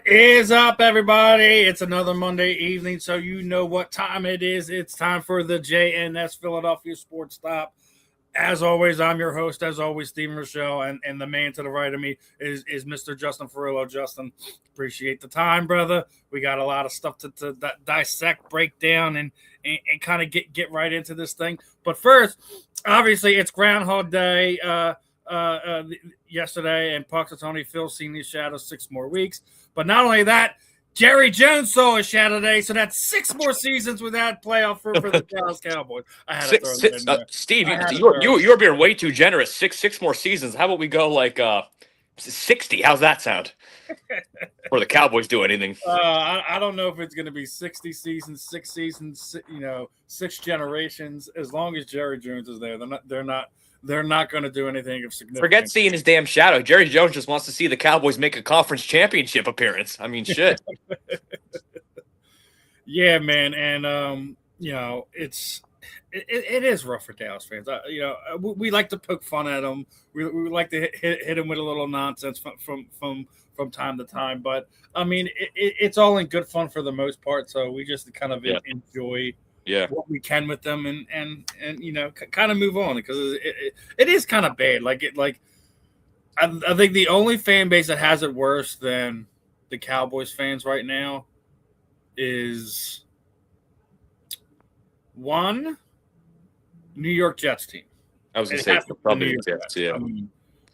What is up, everybody? It's another Monday evening, so you know what time it is. It's time for the JNS Philadelphia Sports Stop. As always, I'm your host, as always, Steven Rychel, and the man to the right of me is Mr. Justin Fiorillio. Justin, appreciate the time, brother. We got a lot of stuff to dissect, break down, and kind of get right into this thing. But first, obviously, it's Groundhog Day yesterday, and Punxsutawney Phil's seen his shadow 6 more weeks. But not only that, Jerry Jones saw his shadow today, so that's 6 more seasons without playoff for the Dallas Cowboys. I had to throw that in there. Steve, you're being way too generous. Six more seasons. How about we go like 60? How's that sound? Or the Cowboys do anything? I don't know if it's going to be 60 seasons, 6 seasons, 6 generations. As long as Jerry Jones is there, they're not going to do anything of significance. Forget seeing his damn shadow. Jerry Jones just wants to see the Cowboys make a conference championship appearance. I mean, shit. Yeah, man, and it is rough for Dallas fans. We like to poke fun at them. We like to hit them with a little nonsense from time to time. But I mean, it's all in good fun for the most part. So we just kind of enjoy. Yeah, what we can with them, and kind of move on, because it is kind of bad. I think the only fan base that has it worse than the Cowboys fans right now is one New York Jets team. I was going to say probably the Jets. Yeah, I mean,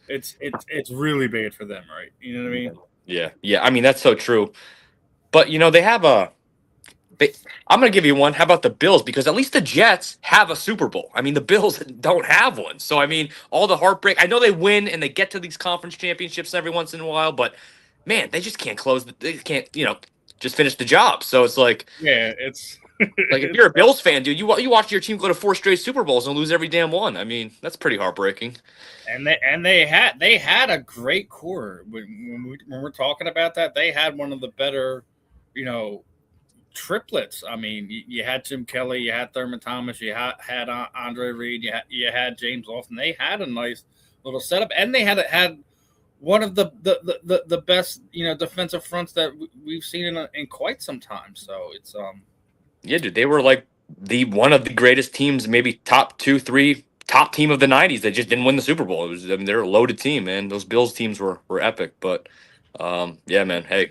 it's really bad for them, right? You know what I mean? Yeah. I mean, that's so true. But they have a. I'm going to give you one. How about the Bills? Because at least the Jets have a Super Bowl. I mean, the Bills don't have one. So, I mean, all the heartbreak. I know they win and they get to these conference championships every once in a while, but, man, they just can't close. They can't, just finish the job. So it's like. Yeah, it's. Like, if you're a Bills fan, dude, you watch your team go to 4 straight Super Bowls and lose every damn one. I mean, that's pretty heartbreaking. And they had a great core. When we're talking about that, they had one of the better, triplets. I mean, you had Jim Kelly, you had Thurman Thomas, you had Andre Reed, you had James Lofton. They had a nice little setup, and they had one of the best defensive fronts that we've seen in quite some time. So it's yeah, dude, they were like one of the greatest teams, maybe top 2, 3 top team of the 90s. They just didn't win the Super Bowl. They're a loaded team, man. Those Bills teams were epic. But yeah, man. Hey.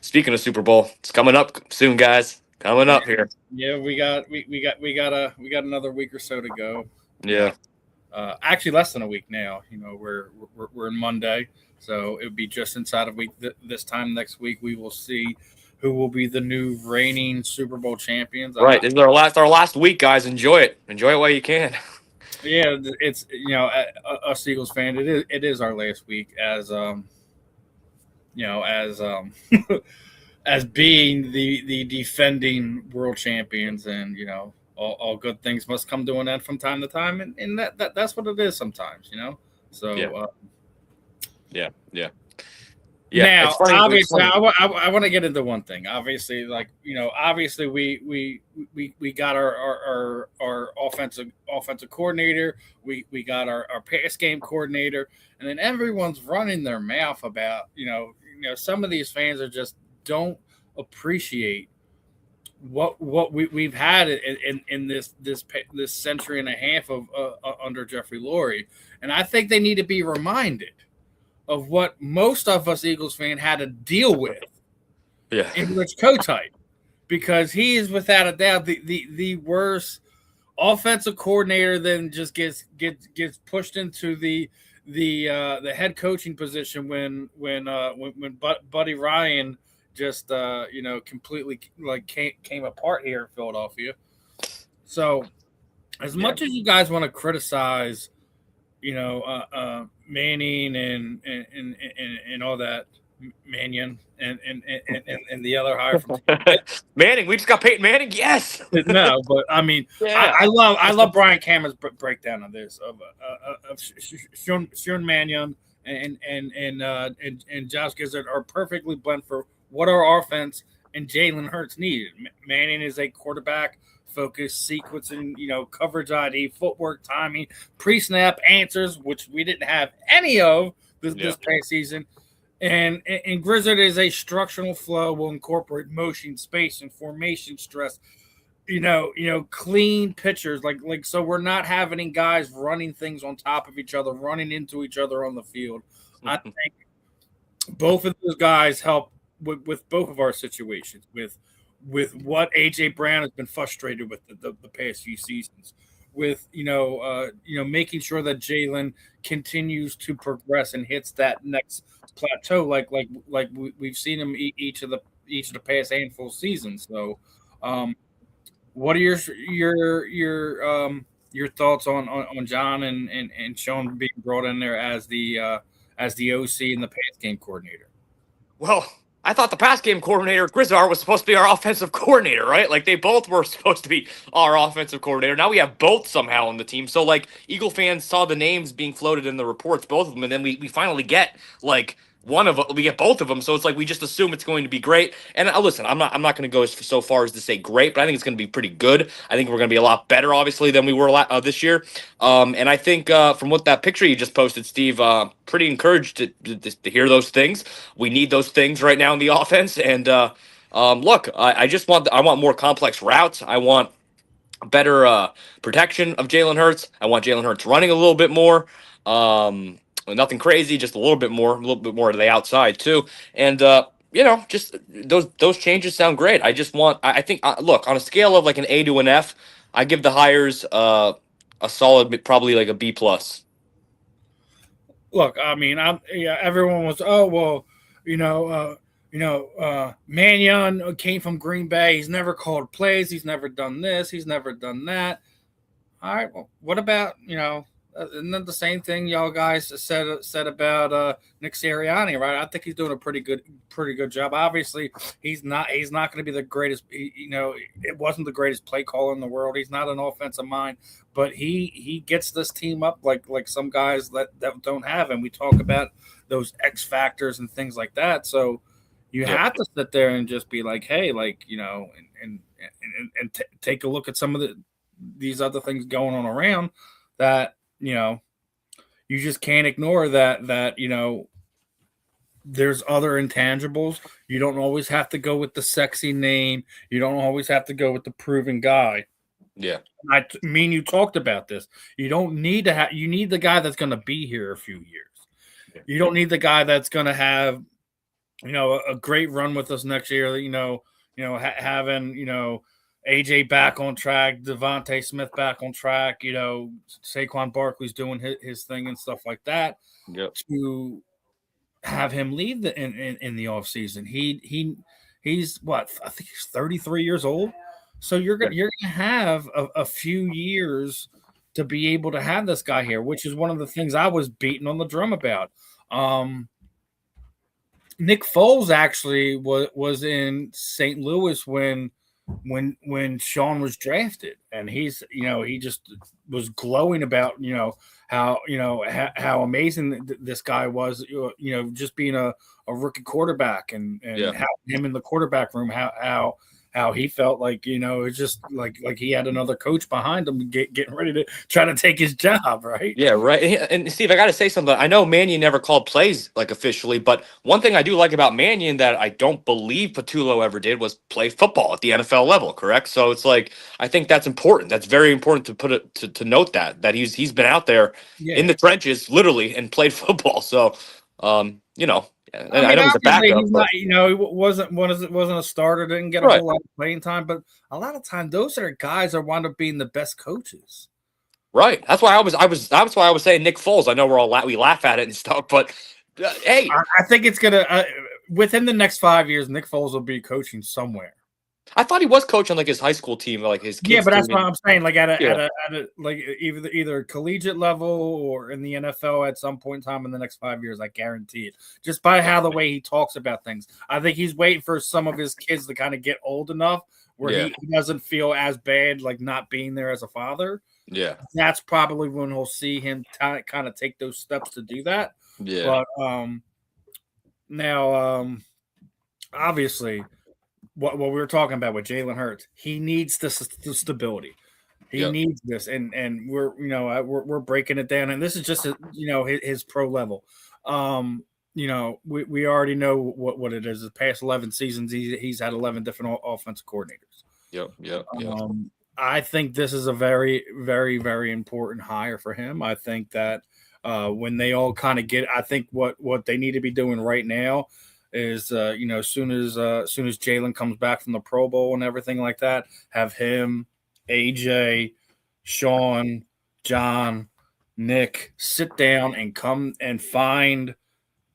Speaking of Super Bowl, it's coming up soon, guys. Coming up here. Yeah, we got another week or so to go. Yeah. Actually, less than a week now. We're in Monday, so it would be just inside a week. This time next week, we will see who will be the new reigning Super Bowl champions. Right. This is our last week, guys. Enjoy it. Enjoy it while you can. Yeah, it's us Eagles fan. It is our last week as as being the defending world champions, and all good things must come to an end from time to time, and that's what it is sometimes, So yeah. Now, obviously, I want to get into one thing. Obviously, obviously we got our offensive coordinator, we got our pass game coordinator, and then everyone's running their mouth about some of these fans are just don't appreciate what we've had in this century and a half of under Jeffrey Lurie, and I think they need to be reminded of what most of us Eagles fans had to deal with in Rich Kotite, because he is without a doubt the worst offensive coordinator. Then just gets pushed into the head coaching position when Buddy Ryan just completely came apart here in Philadelphia. So as much as you guys want to criticize Manning and all that, Mannion and the other hire from Manning, we just got Peyton Manning. Yes. No, but I mean, I love Brian Cameron's breakdown of this of Sean Mannion and Josh Grizzard are perfectly blend for what our offense and Jalen Hurts needed. Manning is a quarterback focused, sequencing, coverage ID, footwork, timing, pre-snap answers, which we didn't have any of this past season. And Grizzard is a structural flow will incorporate motion, space, and formation stress. Clean pitchers so we're not having guys running things on top of each other, running into each other on the field. I think both of those guys help with both of our situations with what AJ Brown has been frustrated with the past few seasons, with making sure that Jalen continues to progress and hits that next plateau like we've seen him each of the past handful of seasons. So what are your thoughts on John and Sean being brought in there as the OC and the pass game coordinator? Well, I thought the pass game coordinator, Grizzard, was supposed to be our offensive coordinator, right? Like, they both were supposed to be our offensive coordinator. Now we have both somehow on the team. So, like, Eagle fans saw the names being floated in the reports, both of them, and then we finally get, like, we get both of them. So it's like we just assume it's going to be great. And listen, I'm not going to go so far as to say great, but I think it's going to be pretty good. I think we're going to be a lot better, obviously, than we were this year. And I think from what that picture you just posted, Steve, pretty encouraged to hear those things. We need those things right now in the offense. And look, I want more complex routes. I want better protection of Jalen Hurts. I want Jalen Hurts running a little bit more. Nothing crazy, just a little bit more to the outside too. And just those changes sound great. I think look, on a scale of like an A to an F, I give the hires a solid, probably like a B plus. Look, I mean, everyone was, Mannion came from Green Bay. He's never called plays. He's never done this. He's never done that. All right. Well, what about, isn't that the same thing y'all guys said about Nick Sirianni, right? I think he's doing a pretty good job. Obviously, he's not going to be the greatest. It wasn't the greatest play caller in the world. He's not an offensive mind, but he gets this team up like some guys that don't have. And we talk about those X factors and things like that. So you have to sit there and just be like, hey, and take a look at some of these other things going on around that. You just can't ignore that there's other intangibles. You don't always have to go with the sexy name. You don't always have to go with the proven guy. Yeah. I mean, you talked about this. You don't need to you need the guy that's going to be here a few years. Yeah. You don't need the guy that's going to have, a great run with us next year, having, AJ back on track, Devontae Smith back on track, Saquon Barkley's doing his thing and stuff like that. Yep. To have him leave in the offseason. He's what? I think he's 33 years old. So you're gonna have a few years to be able to have this guy here, which is one of the things I was beating on the drum about. Nick Foles actually was in St. Louis when Sean was drafted, and he just was glowing about how amazing this guy was, just being a rookie quarterback and how him in the quarterback room, how he felt like, it's just like he had another coach behind him getting ready to try to take his job, right? Yeah, right. And Steve, I got to say something. I know Mannion never called plays like officially, but one thing I do like about Mannion that I don't believe Patullo ever did was play football at the NFL level, correct? So it's like, I think that's important. That's very important to put it to note that he's been out there in the trenches literally and played football. So, I know he's a backup. He's not, he wasn't a starter, didn't get a whole lot of playing time, but a lot of time those are guys that wind up being the best coaches. Right. That's why I was saying Nick Foles. I know we laugh at it and stuff, but hey, I think it's gonna within the next 5 years, Nick Foles will be coaching somewhere. I thought he was coaching like his high school team, like his kids. Yeah, but that's what I'm saying. Like at a like either collegiate level or in the NFL at some point in time in the next 5 years, I guarantee it. Just by how the way he talks about things, I think he's waiting for some of his kids to kind of get old enough where he doesn't feel as bad like not being there as a father. Yeah, that's probably when we'll see him kind of take those steps to do that. Yeah, but now obviously. What we were talking about with Jalen Hurts, he needs the stability. He needs this, and we're breaking it down, and this is just his pro level. we already know what it is. The past 11 seasons, he's had 11 different offensive coordinators. Yep. I think this is a very, very, very important hire for him. I think that when they all kind of I think what they need to be doing right now is, as soon as Jalen comes back from the Pro Bowl and everything like that, have him, AJ, Sean, John, Nick sit down and come and find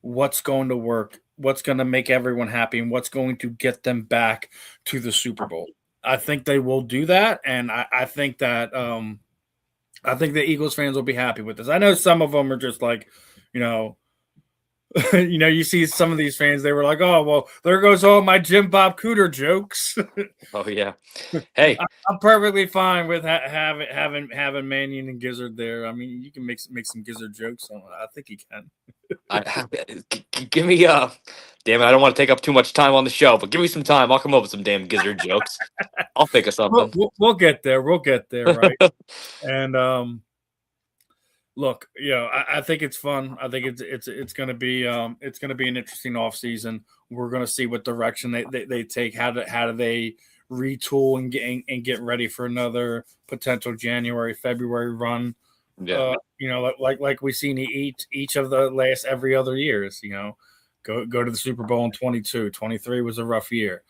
what's going to work, what's going to make everyone happy, and what's going to get them back to the Super Bowl. I think they will do that, and I think that the Eagles fans will be happy with this. I know some of them are just like, you see some of these fans, they were like, oh, well, there goes all my Jim Bob Cooter jokes. Oh, yeah. Hey. I'm perfectly fine with having Mannion and Grizzard there. I mean, you can make some Grizzard jokes. I think you can. Give me damn it, I don't want to take up too much time on the show, but give me some time. I'll come up with some damn Grizzard jokes. I'll think of something. We'll get there. We'll get there, right? And look, I think it's fun. I think it's going to be an interesting offseason. We're going to see what direction they take. How do they retool and get ready for another potential January, February run? Yeah. Like we've seen each of the last every other years. Go to the Super Bowl in 22. 23 was a rough year.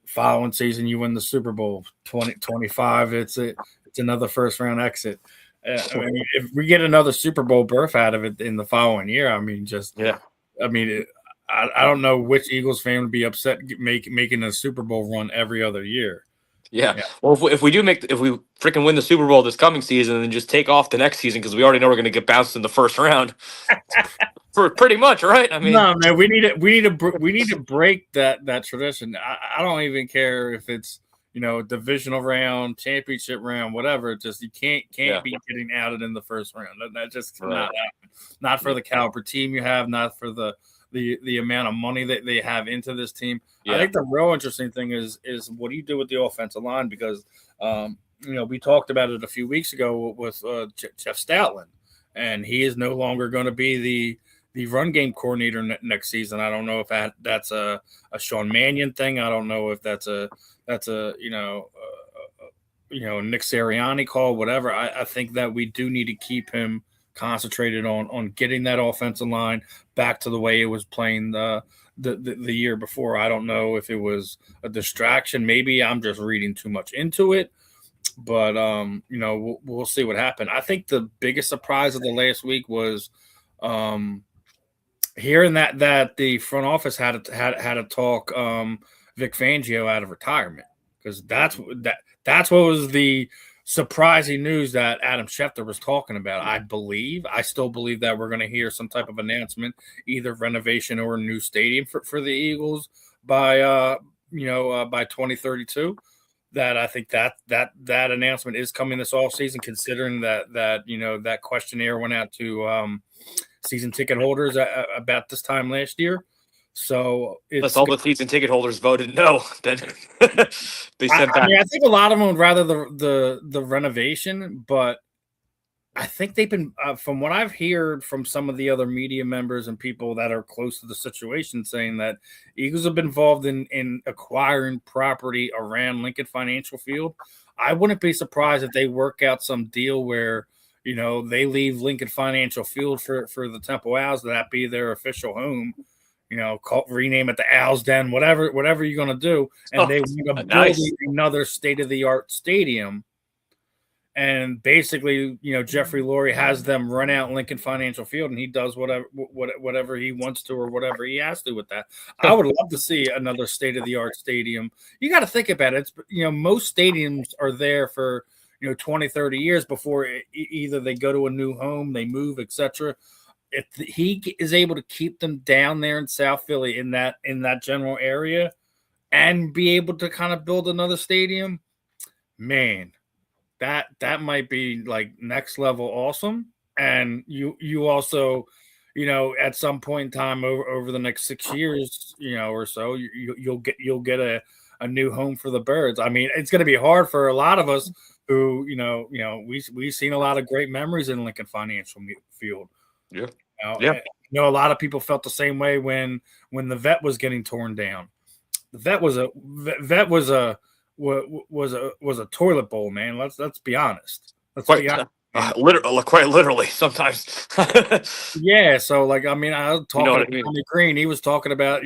Following season you win the Super Bowl. 25 it's another first round exit. I mean, if we get another Super Bowl berth out of it in the following year, I mean, I don't know which Eagles fan would be upset making a Super Bowl run every other year. Yeah. Well, if we freaking win the Super Bowl this coming season and then just take off the next season because we already know we're going to get bounced in the first round, for pretty much, right? I mean, no, man, we need to break that tradition. I don't even care if it's divisional round, championship round, whatever. Just you can't be getting outed in the first round. That just cannot happen. Not for the caliber team you have, not for the amount of money that they have into this team. Yeah. I think the real interesting thing is what do you do with the offensive line? Because we talked about it a few weeks ago with Jeff Stoutland, and he is no longer going to be the run game coordinator next season. I don't know if that's a Sean Mannion thing. I don't know if that's a Nick Sirianni call, whatever. I think that we do need to keep him concentrated on getting that offensive line back to the way it was playing the year before. I don't know if it was a distraction. Maybe I'm just reading too much into it, but we'll see what happened. I think the biggest surprise of the last week was hearing that the front office had to talk Vic Fangio out of retirement, because that's what was the surprising news that Adam Schefter was talking about. I still believe that we're going to hear some type of announcement, either renovation or a new stadium for the Eagles by 2032. That I think that announcement is coming this offseason, considering that questionnaire went out to season ticket holders about this time last year. So that's all the season ticket holders voted no. Then they sent back. I think a lot of them would rather the renovation, but I think they've been, from what I've heard from some of the other media members and people that are close to the situation, saying that Eagles have been involved in acquiring property around Lincoln Financial Field. I wouldn't be surprised if they work out some deal where they leave Lincoln Financial Field for the Temple Owls, that be their official home. Rename it the Owls Den, whatever you're going to do. And they want to build another state-of-the-art stadium. And basically, Jeffrey Lurie has them run out Lincoln Financial Field, and he does whatever he wants to or whatever he has to with that. I would love to see another state-of-the-art stadium. You got to think about it. It's, most stadiums are there for 20, 30 years before either they go to a new home, they move, etc. If he is able to keep them down there in South Philly in that general area and be able to kind of build another stadium, man, that might be like next level awesome. And you also, at some point in time over the next 6 years, or so, you'll get a new home for the Birds. I mean, it's going to be hard for a lot of us who, we've seen a lot of great memories in Lincoln Financial Field. Yeah. Yeah. You know, a lot of people felt the same way when the vet was getting torn down. The vet was a toilet bowl, man. Let's be honest. Quite literally sometimes. Yeah, so like I mean, I was talking to I mean? Tommy Green. He was talking about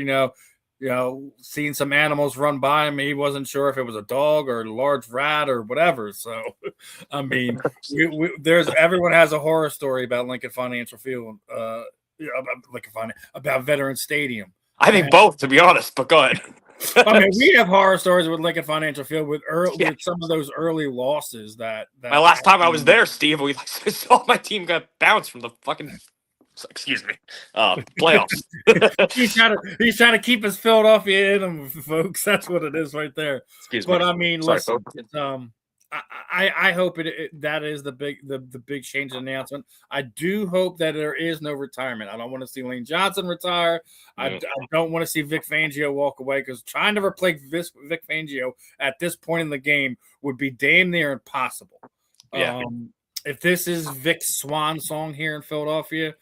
seeing some animals run by him. He wasn't sure if it was a dog or a large rat or whatever. So, I mean, everyone has a horror story about Lincoln Financial Field, about Veteran Stadium. I think both, to be honest. But go ahead. I mean, we have horror stories with Lincoln Financial Field with some of those early losses. That my last time I was there, Steve, we saw my team got bounced from the fucking. Excuse me, playoffs. he's trying to keep his Philadelphia in him, folks. That's what it is right there. Excuse me. But I mean, listen. I hope that is the big change announcement. I do hope that there is no retirement. I don't want to see Lane Johnson retire. I don't want to see Vic Fangio walk away, because trying to replace Vic Fangio at this point in the game would be damn near impossible. Yeah. If this is Vic's swan song here in Philadelphia,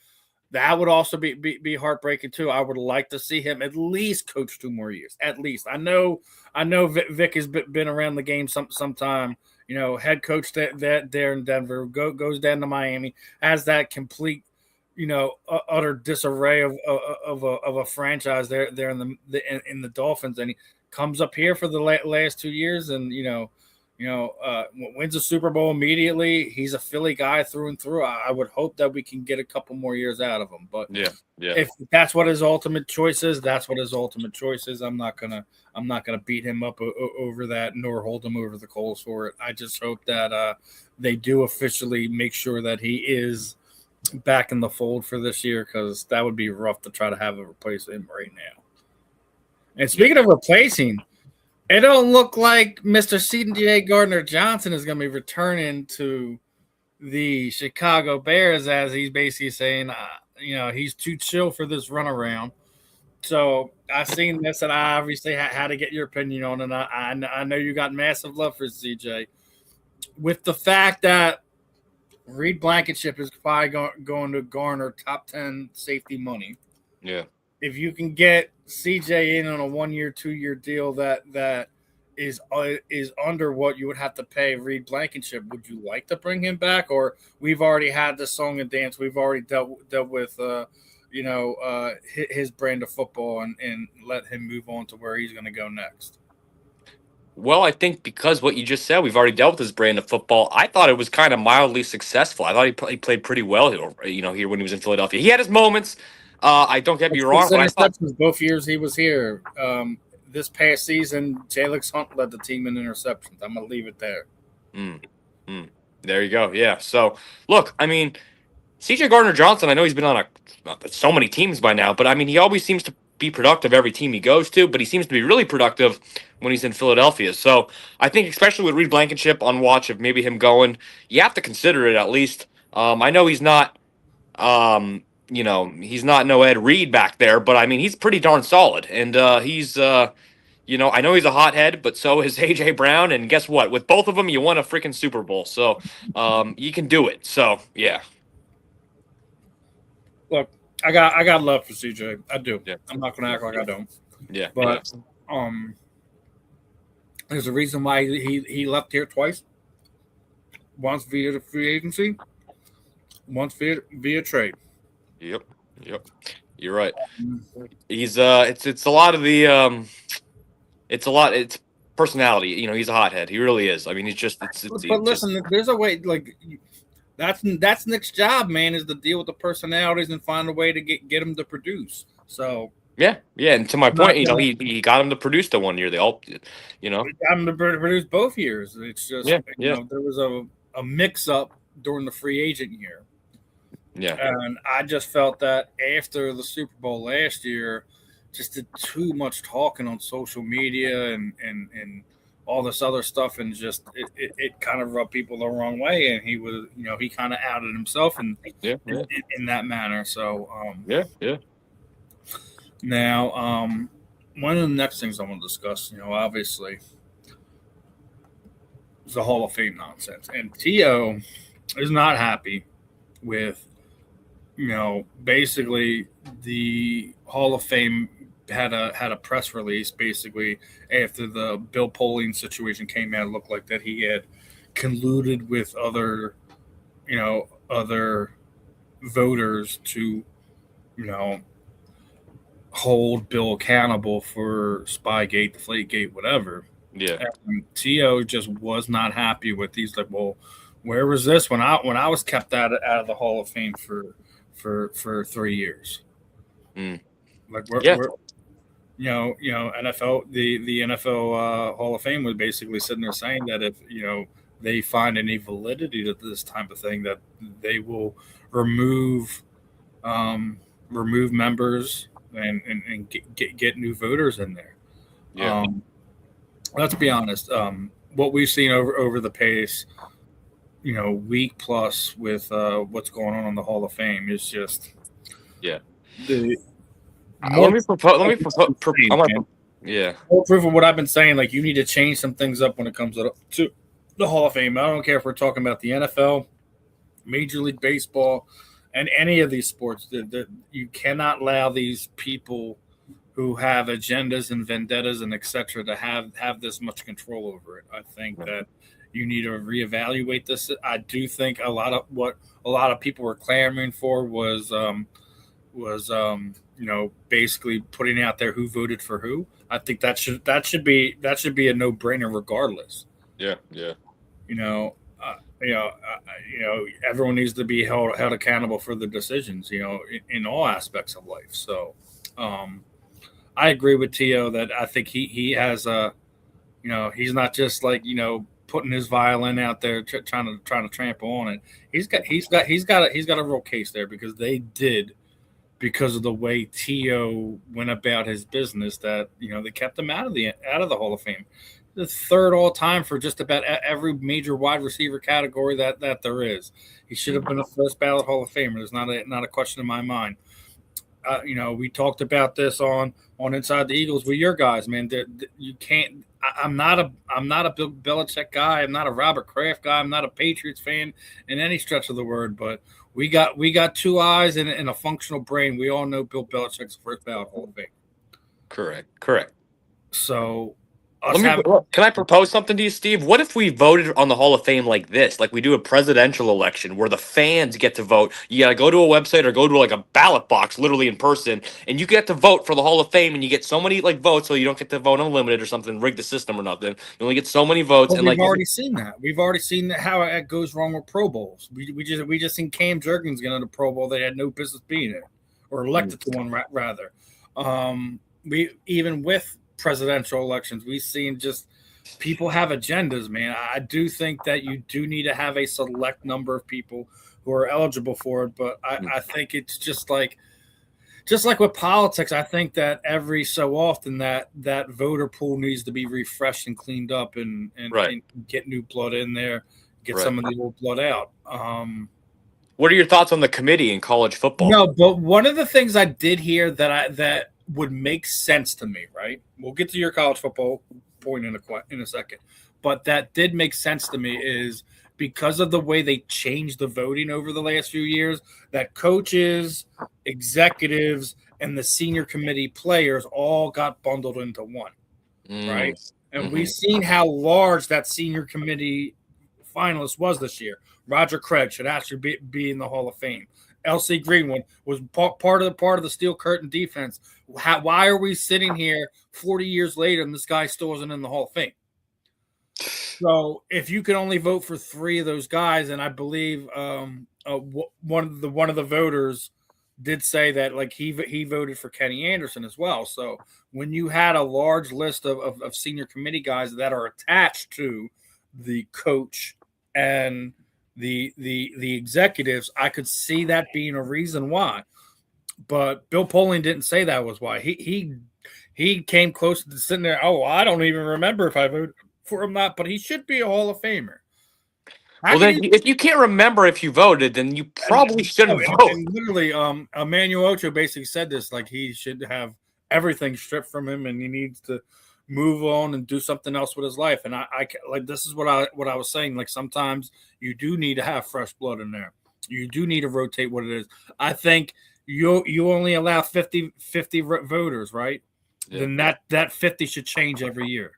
that would also be heartbreaking too. I would like to see him at least coach 2 more years. At least I know Vic has been around the game sometime. You know, head coach that there in Denver, goes down to Miami, has that complete, utter disarray of a franchise there in the Dolphins, and he comes up here for the last 2 years, and wins a Super Bowl immediately. He's a Philly guy through and through. I would hope that we can get a couple more years out of him. But if that's what his ultimate choice is, that's what his ultimate choice is. I'm not gonna beat him up over that, nor hold him over the coals for it. I just hope that they do officially make sure that he is back in the fold for this year, because that would be rough to try to have a replace him right now. And speaking of replacing, it don't look like Mr. C.J. Gardner-Johnson is going to be returning to the Chicago Bears, as he's basically saying, he's too chill for this runaround. So I've seen this, and I obviously had to get your opinion on it. And I know you got massive love for CJ. With the fact that Reed Blankenship is probably going to garner top 10 safety money. Yeah. If you can get CJ in on a 1-year, 2-year deal that is under what you would have to pay Reed Blankenship, would you like to bring him back? Or we've already had the song and dance. We've already dealt with his brand of football and let him move on to where he's going to go next. Well, I think because what you just said, we've already dealt with his brand of football. I thought it was kind of mildly successful. I thought he played pretty well here when he was in Philadelphia. He had his moments. I don't get me wrong, but I thought both years he was here. This past season, Jalix Hunt led the team in interceptions. I'm gonna leave it there. There you go. Yeah. So look, I mean, C.J. Gardner-Johnson, I know he's been on so many teams by now, but I mean, he always seems to be productive every team he goes to, but he seems to be really productive when he's in Philadelphia. So I think, especially with Reed Blankenship on watch of maybe him going, you have to consider it at least. I know he's not. He's not no Ed Reed back there, but I mean, he's pretty darn solid. And he's, I know he's a hothead, but so is A.J. Brown. And guess what? With both of them, you won a freaking Super Bowl. So you can do it. So, yeah. Look, I got love for CJ. I do. Yeah. I'm not going to act like I don't. Yeah. But there's a reason why he left here twice. Once via the free agency, once via trade. Yep. You're right. He's it's a lot of the it's personality. He's a hothead. He really is. I mean, he's just. But listen, there's a way. Like that's Nick's job, man, is to deal with the personalities and find a way to get him to produce. So. Yeah. And to my point, he got him to produce the 1 year. They all, He got him to produce both years. It's just there was a mix up during the free agent year. Yeah. And I just felt that after the Super Bowl last year, just did too much talking on social media and all this other stuff, and just it kind of rubbed people the wrong way. And he was, he kind of outed himself in that manner. So Now, one of the next things I want to discuss, obviously, is the Hall of Fame nonsense, and T.O. is not happy with basically the Hall of Fame had a press release basically after the Bill Polian situation came out. It looked like that he had colluded with other voters to, hold Bill accountable for Spygate, Deflategate, whatever. Yeah. And T.O. just was not happy with these. Like, well, where was this when I was kept out of the Hall of Fame for 3 years? Like, we're NFL, the NFL Hall of Fame was basically sitting there saying that if they find any validity to this type of thing, that they will remove members and get new voters in there. Yeah. Let's be honest. What we've seen over the pace, week plus with what's going on in the Hall of Fame is just Let me propose. Yeah. More proof of what I've been saying. Like, you need to change some things up when it comes to the Hall of Fame. I don't care if we're talking about the NFL, Major League Baseball, and any of these sports. You cannot allow these people who have agendas and vendettas and etc. to have this much control over it. I think that you need to reevaluate this. I do think a lot of people were clamoring for was basically putting out there who voted for who. I think that should be a no-brainer regardless. Yeah. Everyone needs to be held accountable for the decisions, in all aspects of life. So, I agree with T.O. that I think he has he's not just like, putting his violin out there trying to trample on it. He's got a real case there because they did. Because of the way T.O. went about his business, that they kept him out of the Hall of Fame. The third all time for just about every major wide receiver category that there is. He should have been a first ballot Hall of Famer. There's not a question in my mind. We talked about this on Inside the Eagles with your guys, man. You can't. I'm not a Bill Belichick guy. I'm not a Robert Kraft guy. I'm not a Patriots fan in any stretch of the word, but we got two eyes and a functional brain. We all know Bill Belichick's first ballot Hall of Fame. Correct. So, can I propose something to you, Steve? What if we voted on the Hall of Fame like this? Like we do a presidential election where the fans get to vote. You got to go to a website or go to like a ballot box, literally in person, and you get to vote for the Hall of Fame, and you get so many votes, so you don't get to vote unlimited or something, rig the system or nothing. You only get so many votes. Well, we've already seen that. We've already seen how it goes wrong with Pro Bowls. We just seen Cam Jurgens get on the Pro Bowl. They had no business being it, or elected to one rather. We even with presidential elections, we've seen just people have agendas, man. I do think that you do need to have a select number of people who are eligible for it, but I think it's just like with politics. I think that every so often that voter pool needs to be refreshed and cleaned up and get new blood in there, get some of the old blood out. What are your thoughts on the committee in college football? No, but one of the things I did hear that would make sense to me, right? We'll get to your college football point in a second, but that did make sense to me is because of the way they changed the voting over the last few years, that coaches, executives, and the senior committee players all got bundled into one, right? And we've seen how large that senior committee finalist was this year. Roger Craig should actually be in the Hall of Fame. L.C. Greenwood was part of the steel curtain defense. Why are we sitting here 40 years later and this guy still isn't in the Hall of Fame? So if you can only vote for 3 of those guys, and I believe one of the voters did say that he voted for Kenny Anderson as well. So when you had a large list of senior committee guys that are attached to the coach and the executives, I could see that being a reason why. But Bill Polian didn't say that was why. He came close to sitting there. Oh, I don't even remember if I voted for him not, but he should be a Hall of Famer. If you can't remember if you voted, then you probably shouldn't vote. And literally, Emmanuel Ocho basically said this, like he should have everything stripped from him, and he needs to move on and do something else with his life. And I this is what I was saying. Like sometimes you do need to have fresh blood in there. You do need to rotate what it is. I think you only allow 50 voters, right? Yeah. Then that 50 should change every year.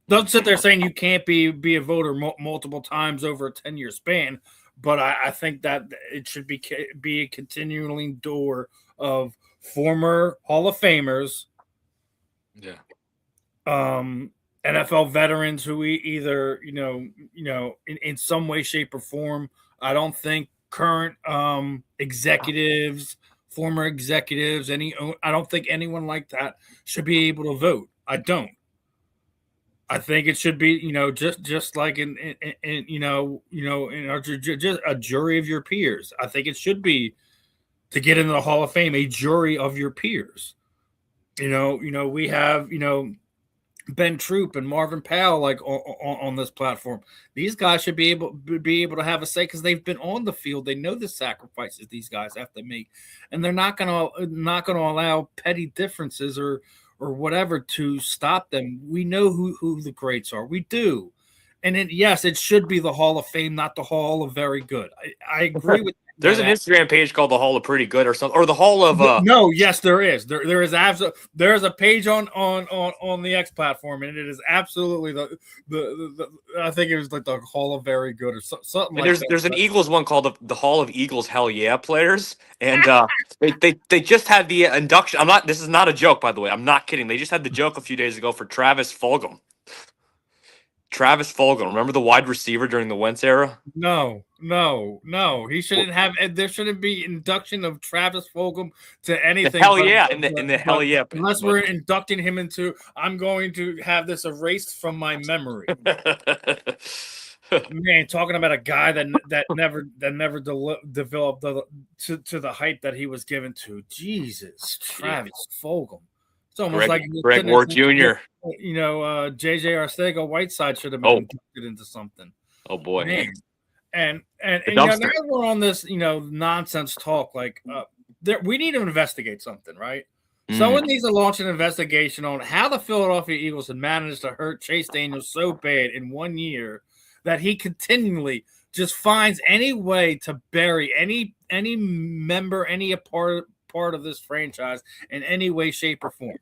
Don't sit there saying you can't be a voter multiple times over a 10-year span, but I think that it should be a continuing door of former Hall of Famers, NFL veterans who either in some way, shape, or form. I don't think current executives, former executives, I don't think anyone like that should be able to vote. I don't. I think it should be, just like in just a jury of your peers. I think it should be, to get into the Hall of Fame, a jury of your peers. We have, Ben Troop and Marvin Powell on this platform. These guys should be able to have a say because they've been on the field. They know the sacrifices these guys have to make, and they're not gonna allow petty differences or whatever to stop them. We know who the greats are. We do. And yes, it should be the Hall of Fame, not the Hall of Very Good. I agree with that. There's an Instagram page called the Hall of Pretty Good or something, or the Hall of No, yes, there is. There is absolutely, there's a page on the X platform, and it is absolutely the I think it was like the Hall of Very Good or something. And there's an Eagles one called the Hall of Eagles Hell Yeah players, and they just had the induction. This is not a joke, by the way. I'm not kidding. They just had the joke a few days ago for Travis Fulgham. Travis Fulgham, remember the wide receiver during the Wentz era? No. He shouldn't have. There shouldn't be induction of Travis Fulgham to anything. The hell yeah, in the hell yeah. Unless we're inducting him into, I'm going to have this erased from my memory. Man, talking about a guy that never developed to the height that he was given to. Jesus, Travis Fulgham. It's almost like Greg Ward Jr. JJ Arcega-Whiteside should have been inducted into something. Oh boy. Man. And now we're on this, nonsense talk. We need to investigate something, right? Someone needs to launch an investigation on how the Philadelphia Eagles had managed to hurt Chase Daniels so bad in 1 year that he continually just finds any way to bury any member, any part of this franchise in any way, shape, or form.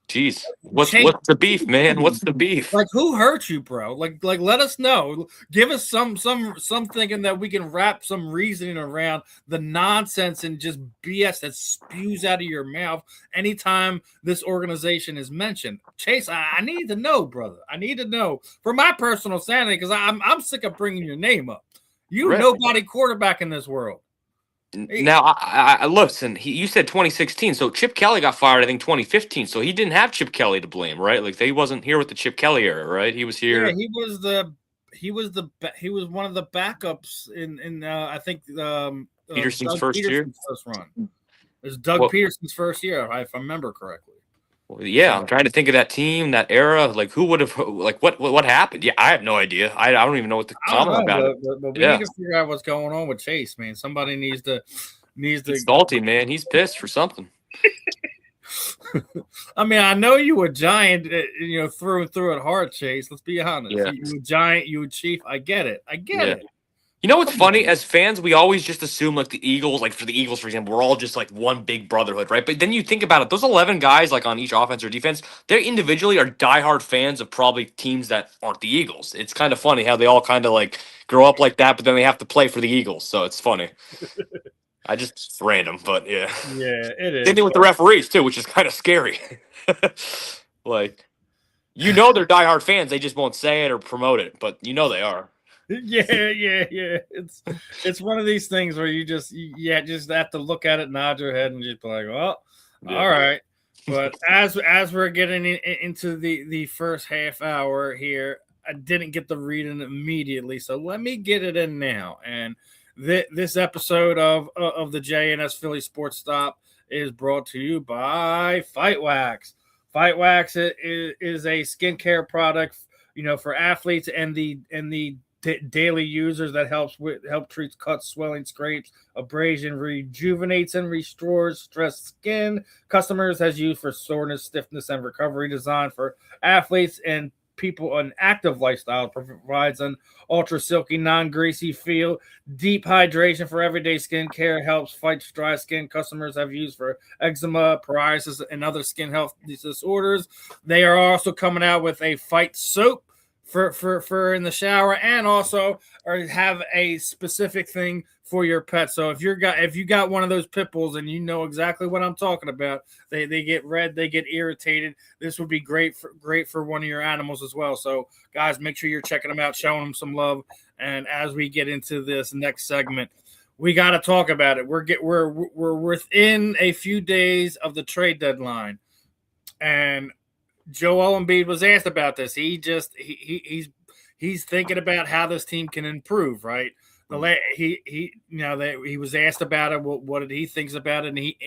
Jeez, what's the beef, man? What's the beef? Who hurt you, bro? Let us know. Give us some thinking that we can wrap some reasoning around the nonsense and just BS that spews out of your mouth anytime this organization is mentioned. Chase, I need to know, brother. I need to know for my personal sanity because I'm sick of bringing your name up. Nobody quarterback in this world. Now, I listen. You said 2016, so Chip Kelly got fired. I think 2015, so he didn't have Chip Kelly to blame, right? He wasn't here with the Chip Kelly era, right? He was here. Yeah, he was one of the backups in I think Peterson's first year. First run. It was Doug Peterson's first year, if I remember correctly. Well, yeah, I'm trying to think of that team, that era. Who would have? What happened? Yeah, I have no idea. I don't even know what to comment about it. But we need to figure out what's going on with Chase, man. Somebody needs to. He's salty, man. He's pissed for something. I mean, I know you a giant, through and through at heart, Chase. Let's be honest. Yeah. You a giant, you a chief. I get it. It. You know what's funny? As fans, we always just assume the Eagles, for the Eagles, for example, we're all just one big brotherhood, right? But then you think about it, those 11 guys on each offense or defense, they individually are diehard fans of probably teams that aren't the Eagles. It's kind of funny how they all kind of grow up like that, but then they have to play for the Eagles. So it's funny. It's random, but yeah. Yeah, it is. Same thing with the referees too, which is kind of scary. They're diehard fans. They just won't say it or promote it, but they are. Yeah. It's one of these things where you just have to look at it, nod your head, and just be like, well, all right. But as we're getting into the first half hour here, I didn't get the reading immediately, so let me get it in now. And this episode of the JNS Philly Sports Stop is brought to you by Fight Wax. Fight Wax is a skincare product, for athletes and the daily users that help treats cuts, swelling, scrapes, abrasion, rejuvenates and restores stressed skin. Customers has used for soreness, stiffness, and recovery. Designed for athletes and people an active lifestyle, provides an ultra silky, non-greasy feel, deep hydration for everyday skincare, helps fight dry skin. Customers have used for eczema, psoriasis, and other skin health disorders. They are also coming out with a fight soap for in the shower, and also have a specific thing for your pet. So if you got one of those pit bulls, and you know exactly what I'm talking about, they get red, they get irritated. This would be great for one of your animals as well. So guys, make sure you're checking them out, showing them some love. And as we get into this next segment, we got to talk about it. We're within a few days of the trade deadline, and Joel Embiid was asked about this. He's thinking about how this team can improve, right? He was asked about it. What did he think about it? And he's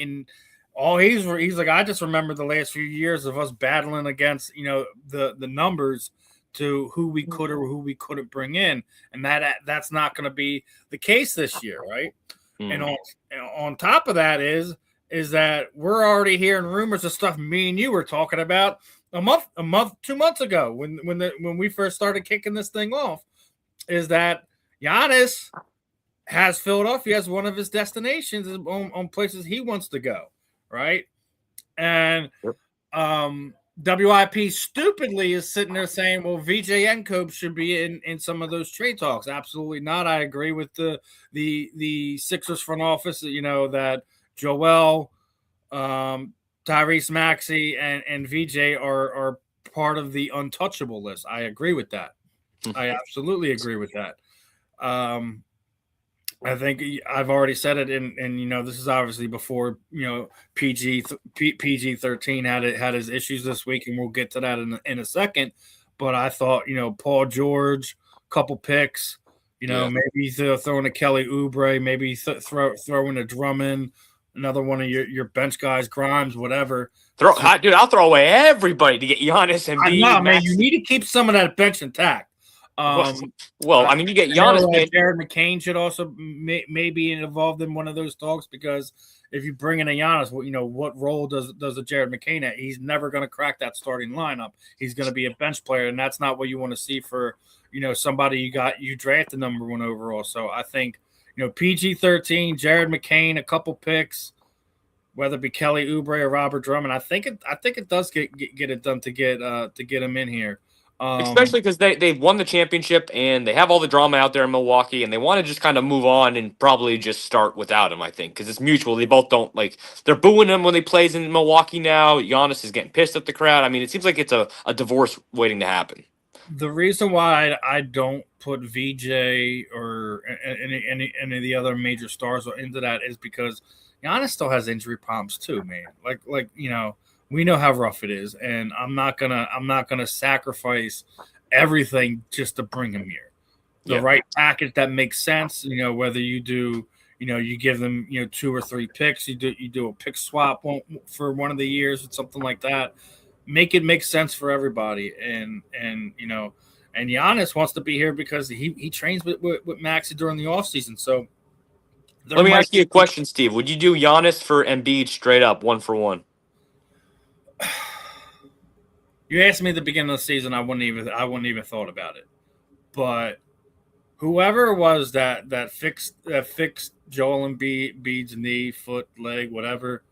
like, I just remember the last few years of us battling against the numbers to who we could or who we couldn't bring in, and that's not going to be the case this year, right? And on top of that is that we're already hearing rumors of stuff me and you were talking about a month, 2 months ago when we first started kicking this thing off, is that Giannis has Philadelphia as one of his destinations on places he wants to go, right? And WIP stupidly is sitting there saying, well, VJ Nkobe should be in some of those trade talks. Absolutely not. I agree with the Sixers front office, that Joel, Tyrese Maxey and VJ are part of the untouchable list. I agree with that. I absolutely agree with that. I think I've already said it, and this is obviously before PG-13 had his issues this week, and we'll get to that in a second. But I thought Paul George, couple picks, maybe throw in a Kelly Oubre, maybe throw in a Drummond. Another one of your bench guys, Grimes, whatever. I'll throw away everybody to get Giannis and Embiid. No, man, you need to keep some of that bench intact. You get Giannis. Jared McCain should also may be involved in one of those talks, because if you bring in a Giannis, what role does a Jared McCain at? He's never going to crack that starting lineup. He's going to be a bench player, and that's not what you want to see for somebody you drafted number 1 overall. So I think. PG-13, Jared McCain, a couple picks, whether it be Kelly Oubre or Robert Drummond. I think it does get it done to get him in here, especially because they've won the championship and they have all the drama out there in Milwaukee, and they want to just kind of move on and probably just start without him. I think because it's mutual. They both don't they're booing him when he plays in Milwaukee now. Giannis is getting pissed at the crowd. I mean, it seems like it's a divorce waiting to happen. The reason why I don't put VJ or any of the other major stars into that is because Giannis still has injury problems too, man. We know how rough it is, and I'm not gonna sacrifice everything just to bring him here. The right package that makes sense, whether you do, you give them 2 or 3 picks, you do a pick swap for one of the years or something like that. Make it make sense for everybody, and Giannis wants to be here because he trains with Maxey during the offseason. So let me ask you a question, Steve. Would you do Giannis for Embiid straight up 1-for-1? You asked me at the beginning of the season, I wouldn't even thought about it. But whoever it was that fixed Joel Embiid's knee, foot, leg, whatever.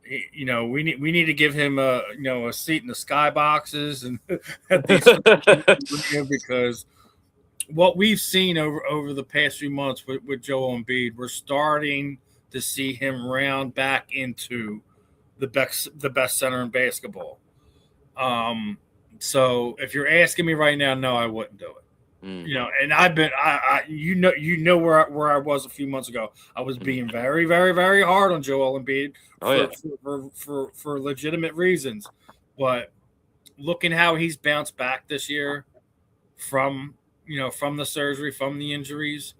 We need to give him a seat in the skyboxes and because what we've seen over the past few months with Joel Embiid, we're starting to see him round back into the best center in basketball. So if you're asking me right now, no, I wouldn't do it. And I've been, where I was a few months ago. I was being very, very, very hard on Joel Embiid for legitimate reasons. But looking how he's bounced back this year from the surgery, from the injuries,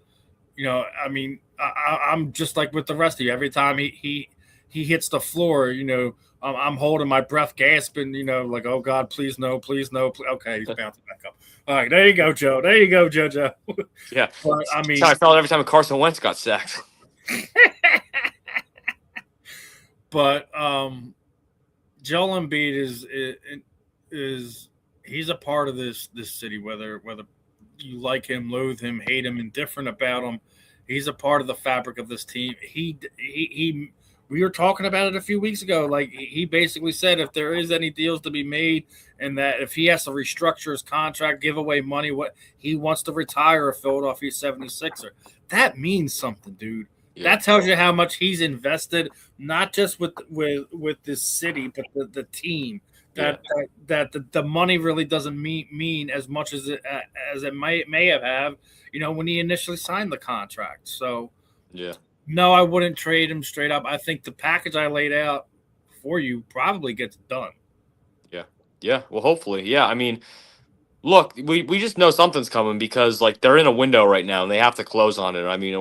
I'm just like with the rest of you. Every time he hits the floor, I'm holding my breath, gasping, like, oh God, please no, please no. Okay, he's bouncing back up. All right, there you go, Joe. There you go, JoJo. Yeah, but, that's how I felt every time Carson Wentz got sacked. But Joel Embiid is he's a part of this city, whether you like him, loathe him, hate him, indifferent about him. He's a part of the fabric of this team. He we were talking about it a few weeks ago. Like, he basically said if there is any deals to be made, and that if he has to restructure his contract, give away money, what he wants to retire a Philadelphia 76er. That means something, dude. Yeah. That tells you how much he's invested, not just with this city, but the team. That the money really doesn't mean as much as it may have, when he initially signed the contract. So yeah. No, I wouldn't trade him straight up. I think the package I laid out for you probably gets done. Yeah. Yeah. Well, hopefully. Yeah. I mean, look, we just know something's coming because, like, they're in a window right now and they have to close on it. I mean,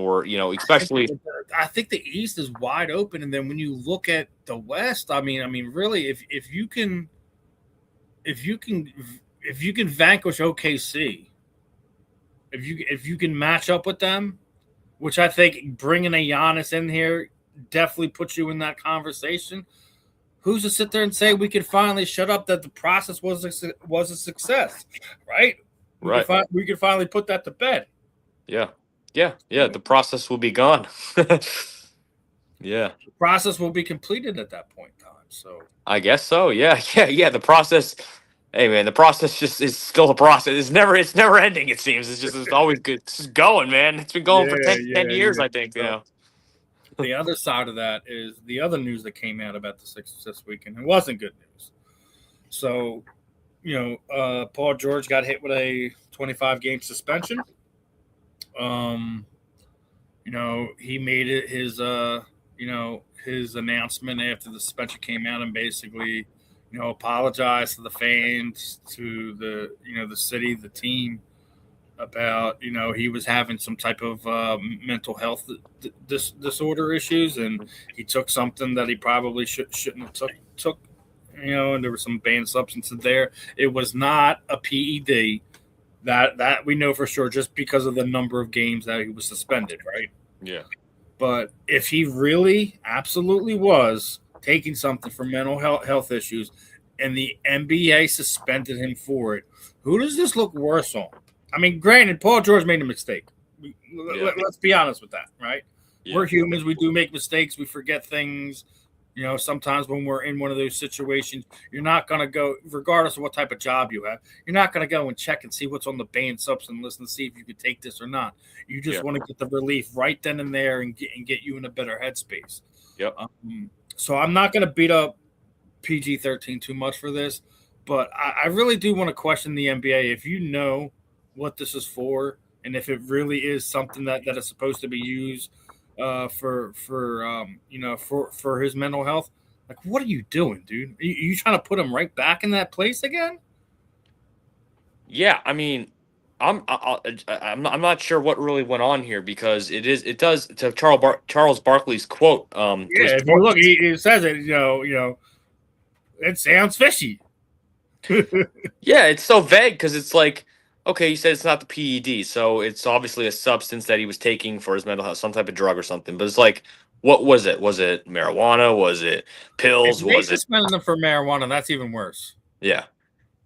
especially. I think the East is wide open. And then when you look at the West, I mean, really, if you can vanquish OKC, if you can match up with them, which I think bringing a Giannis in here definitely puts you in that conversation. Who's to sit there and say we can finally shut up that the process was a success, right? We can finally put that to bed. Yeah. The process will be gone. Yeah. The process will be completed at that point in time. So I guess so. Yeah. The process. Hey man, the process just is still a process. It's never ending. It seems it's always good. It's just going, man. It's been going for 10 years, I think. The other side of that is the other news that came out about the Sixers this weekend. It wasn't good news. So, Paul George got hit with a 25-game suspension. He made it his announcement after the suspension came out and basically, apologize to the fans, to the city, the team, about he was having some type of mental health disorder issues, and he took something that he probably shouldn't have took, and there were some banned substances there. It was not a PED. That we know for sure, just because of the number of games that he was suspended, right? Yeah. But if he really absolutely was taking something for mental health issues, and the NBA suspended him for it, who does this look worse on? I mean, granted, Paul George made a mistake. Let's be honest with that, right? Yeah. We're humans. We do make mistakes. We forget things. Sometimes when we're in one of those situations, you're not going to go, regardless of what type of job you have, you're not going to go and check and see what's on the banned substance list and see if you could take this or not. You just want to get the relief right then and there and get you in a better headspace. Yep. So I'm not going to beat up PG-13 too much for this, but I really do want to question the NBA if you know what this is for, and if it really is something that is supposed to be used for his mental health. Like, what are you doing, dude? Are you trying to put him right back in that place again? Yeah, I mean, I'm not sure what really went on here, because it does to Charles Barkley's quote. If you look, he says it. It sounds fishy. Yeah, it's so vague because it's like, okay, you said it's not the PED, so it's obviously a substance that he was taking for his mental health, some type of drug or something. But it's like, what was it? Was it marijuana? Was it pills? Was it suspending them for marijuana? That's even worse. Yeah,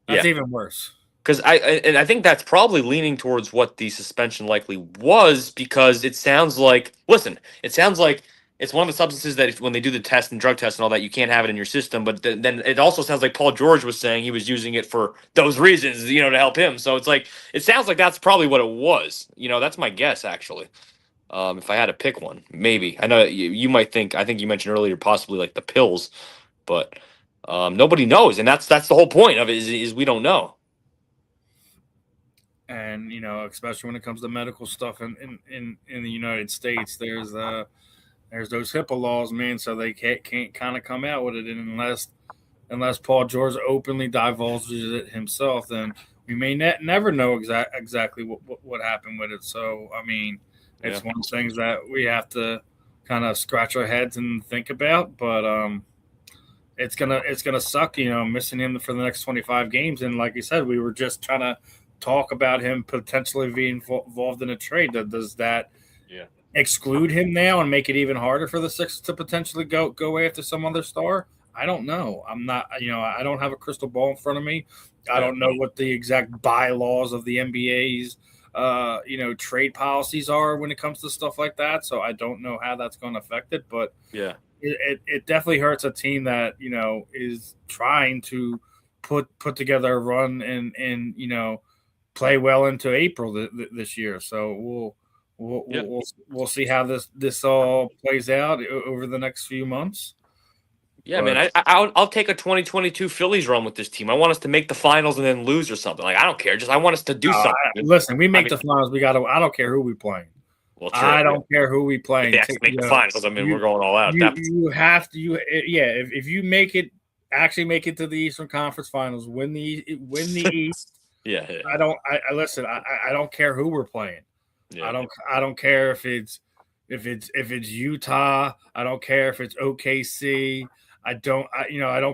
that's even worse. Because I think that's probably leaning towards what the suspension likely was, because it sounds like it's one of the substances that when they do the test and drug test and all that, you can't have it in your system. But then it also sounds like Paul George was saying he was using it for those reasons, to help him. So it's like, it sounds like that's probably what it was. That's my guess, actually. If I had to pick one, maybe. I know you might think, I think you mentioned earlier, possibly like the pills, but nobody knows. And that's the whole point of it is we don't know. And, especially when it comes to medical stuff in the United States, there's those HIPAA laws, man, so they can't kind of come out with it. And unless Paul George openly divulges it himself, then we may never know exactly what happened with it. So, I mean, it's one of the things that we have to kind of scratch our heads and think about. But it's gonna suck, missing him for the next 25 games. And like you said, we were just trying to talk about him potentially being involved in a trade. Does that exclude him now and make it even harder for the Sixers to potentially go after some other star? I don't know. I'm not, I don't have a crystal ball in front of me. I don't know what the exact bylaws of the NBA's, trade policies are when it comes to stuff like that. So I don't know how that's going to affect it. But yeah, it definitely hurts a team that is trying to put together a run and play well into April this year. So we'll see how this all plays out over the next few months. Yeah, man, I'll take a 2022 Phillies run with this team. I want us to make the finals and then lose or something. Like, I don't care. Just I want us to do something. Listen, we make the finals. I don't care who we playing. Well, true. I don't care who we playing. If they actually make the finals, I mean, we're going all out. You have to. If you make it, actually make it to the Eastern Conference Finals, win the East. Yeah. I listen. I don't care who we're playing. Yeah. I don't care if it's Utah. I don't care if it's OKC. I don't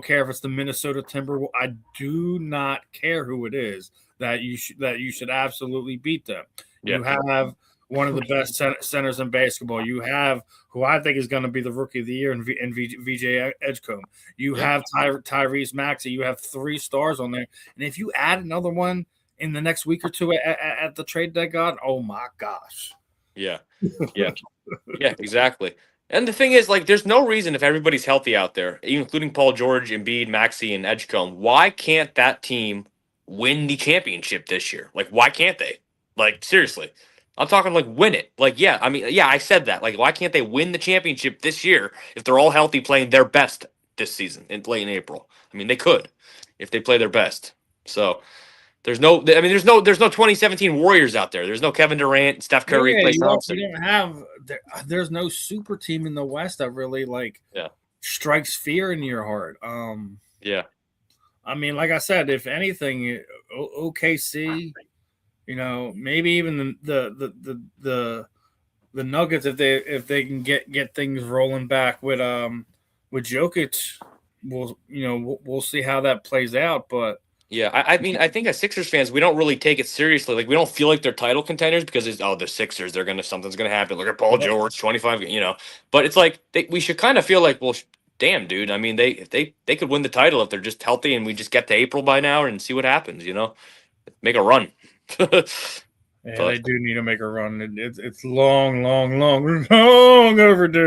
care if it's the Minnesota Timberwolves. I do not care who it is that you should absolutely beat them. Yeah. You have one of the best centers in basketball. You have who I think is going to be the rookie of the year in VJ Edgecombe. You have Tyrese Maxey. You have 3 stars on there. And if you add another one in the next week or two at the trade deadline, oh my gosh. Yeah. Yeah, exactly. And the thing is, like, there's no reason if everybody's healthy out there, including Paul George, Embiid, Maxey, and Edgecombe, why can't that team win the championship this year? Like, why can't they? Like, seriously. I'm talking, like, win it. Like, I said that. Like, why can't they win the championship this year if they're all healthy playing their best this season late in April? I mean, they could if they play their best. So there's no 2017 Warriors out there. There's no Kevin Durant, Steph Curry, Klay Thompson. You don't have there's no super team in the West that really strikes fear in your heart. Yeah. I mean, like I said, if anything, OKC, maybe even the Nuggets, if they can get things rolling back with Jokic, we'll see how that plays out, but. Yeah, I mean, I think as Sixers fans, we don't really take it seriously. Like, we don't feel like they're title contenders because the Sixers, something's gonna happen. Look at Paul George, 25, But it's like we should kind of feel like, well, damn, dude. I mean, they could win the title if they're just healthy and we just get to April by now and see what happens. Make a run. Yeah, they do need to make a run. It's long overdue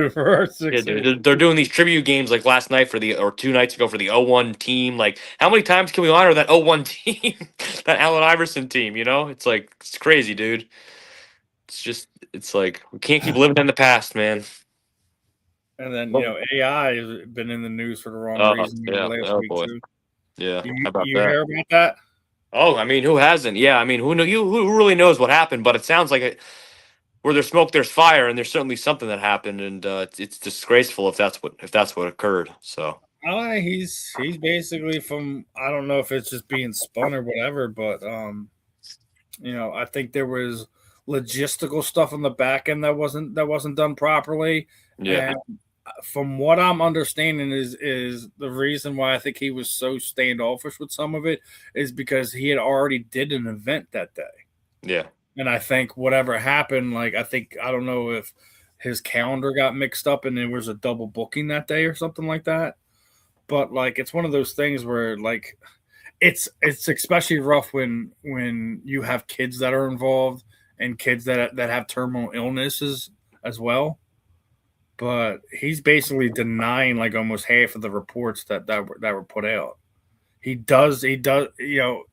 for our Sixers. Yeah, dude, they're doing these tribute games like last night or 2 nights ago for the 0-1 team. Like, how many times can we honor that 0-1 team, that Allen Iverson team? It's like, it's crazy, dude. It's like we can't keep living in the past, man. And then AI has been in the news for the wrong reason last week too. Yeah, you hear about that? Oh, I mean, who hasn't? Yeah, I mean, who really knows what happened? But it sounds like where there's smoke, there's fire, and there's certainly something that happened, and it's disgraceful if that's what occurred. So, he's basically from, I don't know if it's just being spun or whatever, but I think there was logistical stuff on the back end that wasn't done properly. Yeah. And from what I'm understanding is the reason why I think he was so standoffish with some of it is because he had already did an event that day. Yeah. And I think whatever happened, I don't know if his calendar got mixed up and there was a double booking that day or something like that. But it's one of those things where it's especially rough when you have kids that are involved and kids that have terminal illnesses as well. But he's basically denying almost half of the reports that were put out. He does, the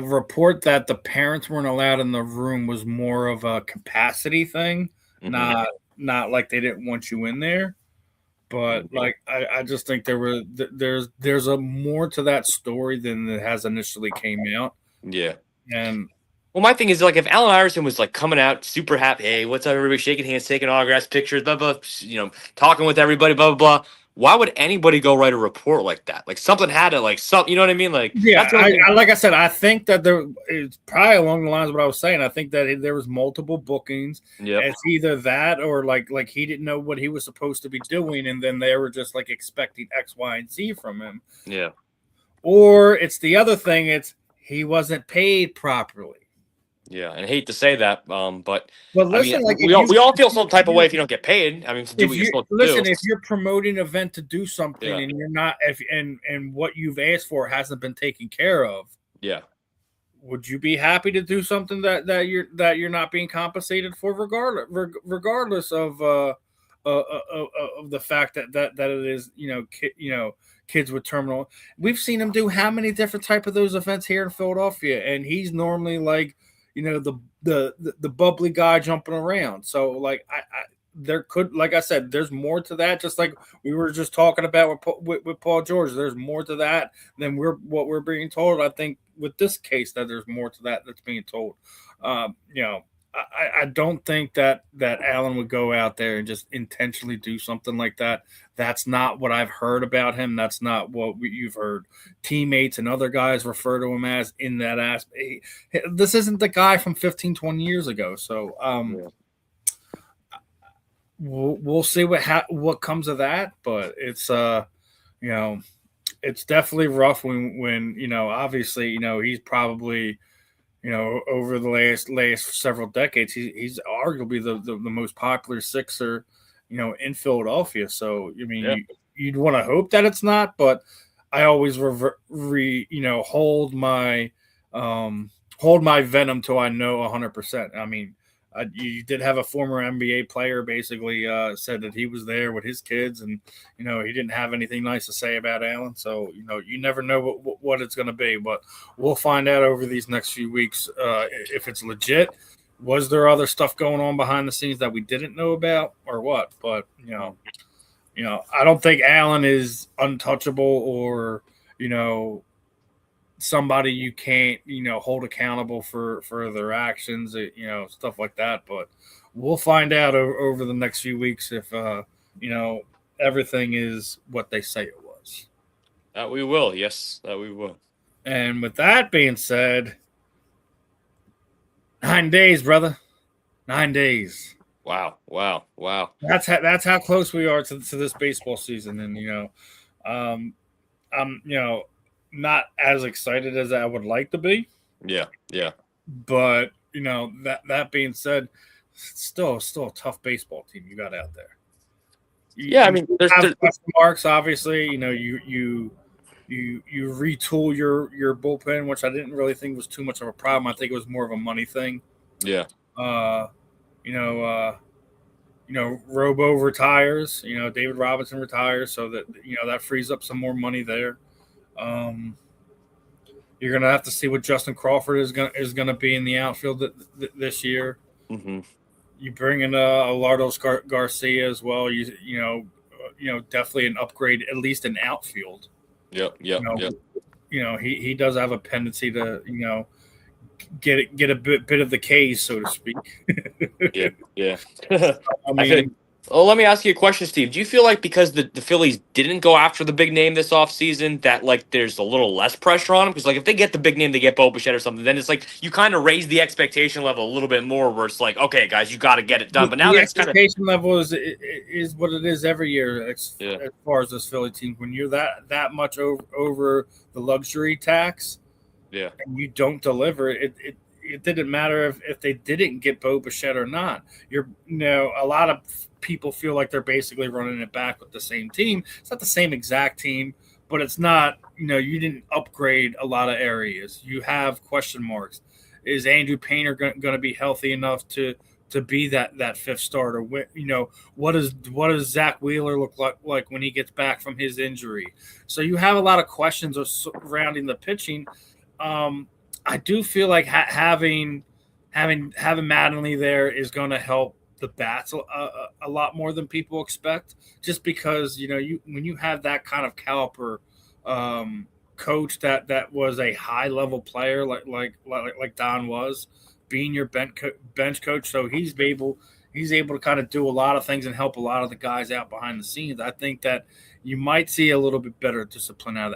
report that the parents weren't allowed in the room was more of a capacity thing, not like they didn't want you in there. But I just think there's a more to that story than it has initially came out. Yeah. And well, my thing is if Allen Iverson was coming out super happy, hey, what's up, everybody, shaking hands, taking autographs, pictures, blah blah, talking with everybody, blah blah blah. Why would anybody go write a report like that? Something had to you know what I mean? Yeah, like I said, I think that it's probably along the lines of what I was saying. I think that there was multiple bookings. Yeah, it's either that or like he didn't know what he was supposed to be doing, and then they were just expecting X, Y, and Z from him. Yeah, or it's the other thing. It's he wasn't paid properly. Yeah, and I hate to say that, but listen, I mean, like we all feel some type of way if you don't get paid. I mean, to do what you're supposed to do. If you're promoting an event to do something Yeah. and you're not, and what you've asked for hasn't been taken care of, yeah, would you be happy to do something that you're not being compensated for, regardless of the fact that it is kids with terminal. We've seen him do how many different type of those events here in Philadelphia, and he's normally like the bubbly guy jumping around. So like I there could, like I said, there's more to that. Just like we were just talking about with Paul George, there's more to that than what we're being told. I think with this case that there's more to that that's being told. I don't think that Allen would go out there and just intentionally do something like that. That's not what I've heard about him. That's not what you've heard teammates and other guys refer to him as in that aspect. This isn't the guy from 15, 20 years ago. So we'll see what comes of that. But it's it's definitely rough when obviously he's probably over the last several decades, he's arguably the most popular Sixer, in Philadelphia. So, I mean, you'd want to hope that it's not, but I always hold my venom till I know 100%. I mean, you did have a former NBA player basically said that he was there with his kids, and he didn't have anything nice to say about Allen. So you never know what it's going to be, but we'll find out over these next few weeks if it's legit. Was there other stuff going on behind the scenes that we didn't know about, or what? But I don't think Allen is untouchable or somebody you can't hold accountable for their actions, stuff like that. But we'll find out over the next few weeks if everything is what they say it was. That we will. Yes, that we will. And with that being said, 9 days, brother. 9 days. Wow. That's how close we are to this baseball season. And I'm not as excited as I would like to be. Yeah. But that being said, still a tough baseball team you got out there. I mean, there's question marks. Obviously, you retool your bullpen, which I didn't really think was too much of a problem. I think it was more of a money thing. Yeah. Robo retires. David Robinson retires, so that that frees up some more money there. You're gonna have to see what Justin Crawford is gonna be in the outfield this year. Mm-hmm. You bring in Alardo Garcia as well. Definitely an upgrade, at least in outfield. Yep. He does have a tendency to get a bit of the K's, so to speak. Yeah. I mean, let me ask you a question, Steve. Do you feel like because the Phillies didn't go after the big name this offseason that there's a little less pressure on them? Because if they get the big name, they get Bo Bichette or something, then it's you kind of raise the expectation level a little bit more, where it's okay, guys, you got to get it done. But now the expectation level is what it is every year as far as this Philly team. When you're that much over the luxury tax, and you don't deliver, it didn't matter if they didn't get Bo Bichette or not. A lot of people feel like they're basically running it back with the same team. It's not the same exact team, but it's not, you didn't upgrade a lot of areas. You have question marks. Is Andrew Painter going to be healthy enough to be that fifth starter? What does Zach Wheeler look like when he gets back from his injury? So you have a lot of questions surrounding the pitching. I do feel like having Mattingly there is going to help the bats a lot more than people expect, just because when you have that kind of caliber coach that was a high level player like Don was, being your bench coach, so he's able to kind of do a lot of things and help a lot of the guys out behind the scenes. I think that you might see a little bit better discipline out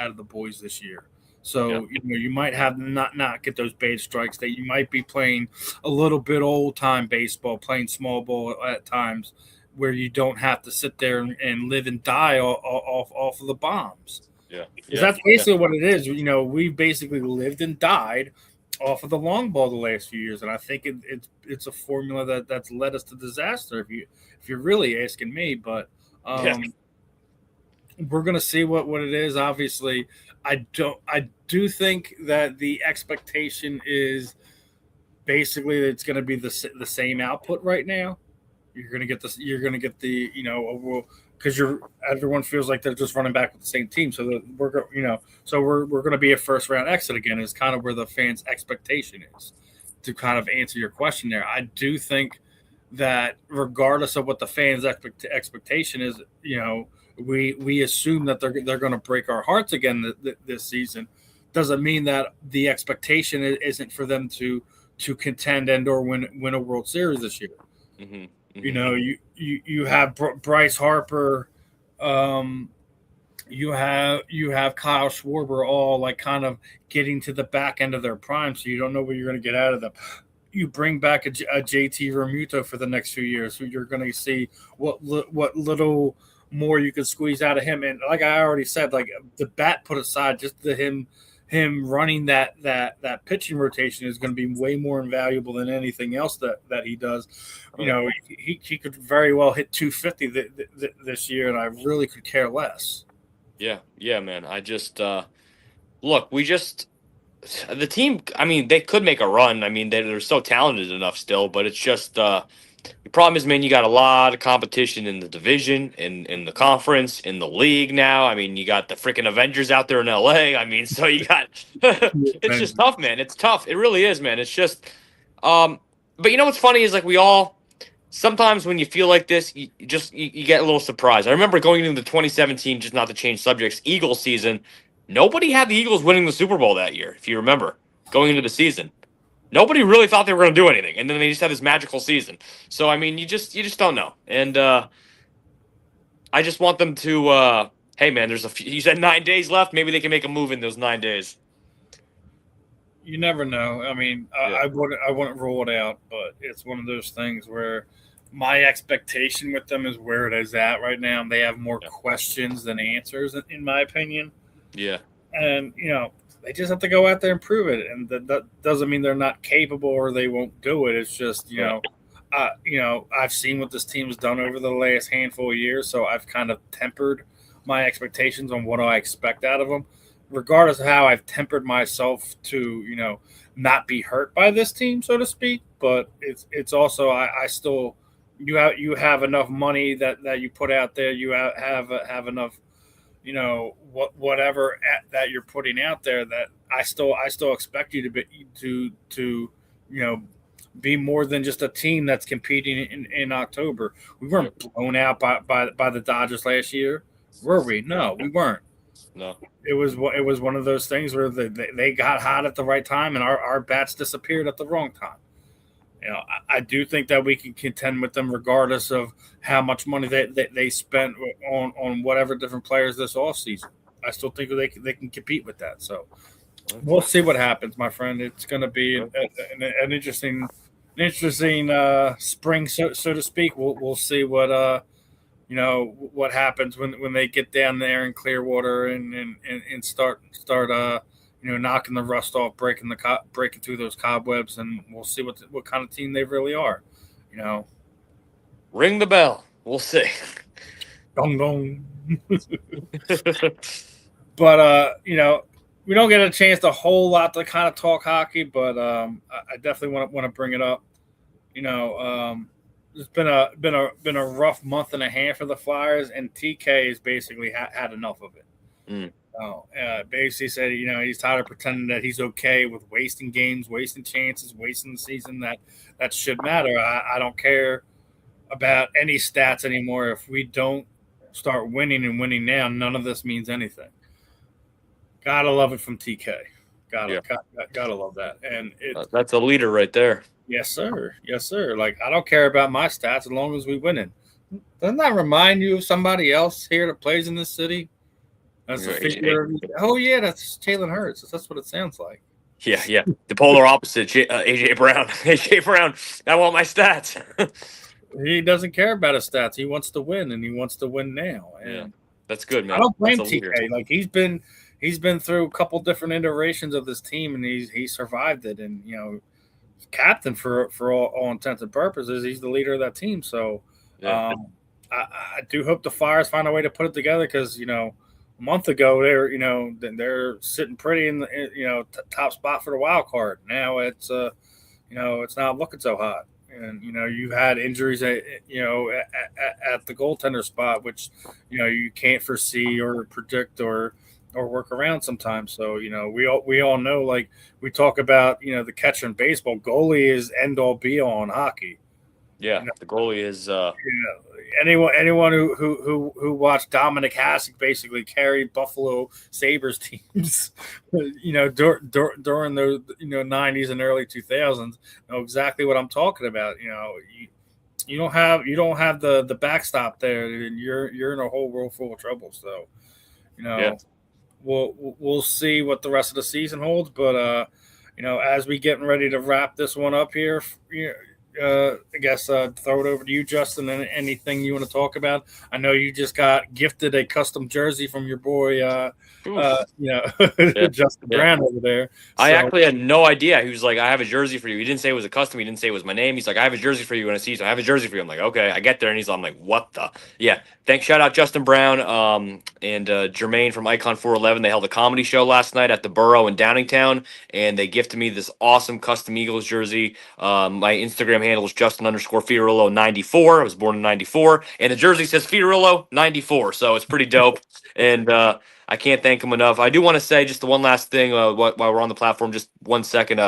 of the boys this year. So you might have not get those bait strikes, that you might be playing a little bit old time baseball, playing small ball at times, where you don't have to sit there and live and die off of the bombs. Yeah, that's basically what it is. We basically lived and died off of the long ball the last few years, and I think it's a formula that's led us to disaster. If you're really asking me, but we're gonna see what it is. Obviously, I do think that the expectation is basically that it's going to be the same output right now. You're going to get this. You're going to get the because everyone feels like they're just running back with the same team. So we're going to be a first round exit again. Is kind of where the fans' expectation is. To kind of answer your question there, I do think that regardless of what the fans' expectation is, we assume that they're going to break our hearts again this season. Doesn't mean that the expectation isn't for them to contend and or win a World Series this year. Mm-hmm. You have Bryce Harper, you have Kyle Schwarber, all like kind of getting to the back end of their prime, so you don't know what you're going to get out of them. You bring back a JT Realmuto for the next few years, so you're going to see what little more you can squeeze out of him. And like I already said, like the bat put aside, just him running that pitching rotation is going to be way more invaluable than anything else that he does. He could very well hit 250 this year, and I really could care less. Yeah, man. I just look. The team. I mean, they could make a run. I mean, they're so talented enough still, but it's just the problem is, man, you got a lot of competition in the division, in the conference, in the league now. I mean, you got the freaking Avengers out there in LA. I memean, so you got it's just tough, man. It's tough. It really is, man. It's just but you know what's funny is like we all sometimes when you feel like this, you get a little surprised. I remember going into the 2017, just not to change subjects, Eagles season. Nobody had the Eagles winning the Super Bowl that year, if you remember, going into the season. Nobody really thought they were going to do anything, and then they just had this magical season. So I mean, you just don't know. And I just want them to. Hey, man, there's you said 9 days left. Maybe they can make a move in those 9 days. You never know. I mean, yeah. I wouldn't rule it out, but it's one of those things where my expectation with them is where it is at right now. They have more questions than answers, in my opinion. Yeah, and they just have to go out there and prove it, and that doesn't mean they're not capable or they won't do it. It's just I've seen what this team's done over the last handful of years, so I've kind of tempered my expectations on what I expect out of them, regardless of how I've tempered myself to not be hurt by this team, so to speak. But it's also I still you have enough money that you put out there, you have enough. Whatever that you're putting out there, that I still expect you to be more than just a team that's competing in October. We weren't blown out by the Dodgers last year, were we? No, we weren't. No, it was one of those things where they got hot at the right time and our bats disappeared at the wrong time. I do think that we can contend with them regardless of how much money they spent on whatever different players this offseason. I still think they can compete with that. So we'll see what happens, my friend. It's going to be an interesting spring, so to speak. We'll see what what happens when they get down there in Clearwater and start knocking the rust off, breaking through those cobwebs, and we'll see what kind of team they really are. Ring the bell. We'll see. Dong dong. But we don't get a chance a whole lot to kind of talk hockey, but I definitely want to bring it up. It's been a rough month and a half for the Flyers, and TK has basically had enough of it. Mm. Basically said, he's tired of pretending that he's okay with wasting games, wasting chances, wasting the season. That should matter. I don't care about any stats anymore. If we don't start winning and winning now, none of this means anything. Gotta love it from TK. Gotta love that. And that's a leader right there. Yes, sir. Yes, sir. Like, I don't care about my stats as long as we winning. Doesn't that remind you of somebody else here that plays in this city? That's a figure. Oh yeah, that's Jalen Hurts. That's what it sounds like. Yeah. The polar opposite, AJ Brown. AJ Brown. I want my stats. He doesn't care about his stats. He wants to win, and he wants to win now. And that's good, man. I don't blame TK. Like he's been he's been through a couple different iterations of this team, and he survived it. And captain for all intents and purposes, he's the leader of that team. So, I do hope the Flyers find a way to put it together because a month ago they're sitting pretty in the top spot for the wild card. Now it's it's not looking so hot. And you've had injuries at the goaltender spot, which you can't foresee or predict or work around sometimes. So we all know, like we talk about the catcher in baseball, goalie is end all be all in hockey. Yeah, the goalie is. Anyone who watched Dominic Hasek basically carry Buffalo Sabres teams, during the 90s and early 2000s, know exactly what I'm talking about. You don't have the backstop there, and you're in a whole world full of trouble. So, we'll see what the rest of the season holds. But as we getting ready to wrap this one up here, I guess throw it over to you, Justin. And anything you want to talk about? I know you just got gifted a custom jersey from your boy, Justin Brown over there. I actually had no idea. He was like, "I have a jersey for you." He didn't say it was a custom. He didn't say it was my name. He's like, "I have a jersey for you in a season. I have a jersey for you." I'm like, "Okay." I get there and I'm like, "What the?" Yeah. Thanks. Shout out Justin Brown and Jermaine from Icon 411. They held a comedy show last night at the Borough in Downingtown, and they gifted me this awesome custom Eagles jersey. My Instagram handle is Justin_Fiorillio 94. I was born in 94, and the jersey says Fiorillio 94, so it's pretty dope. And I can't thank him enough. I do want to say just the one last thing while we're on the platform, just 1 second.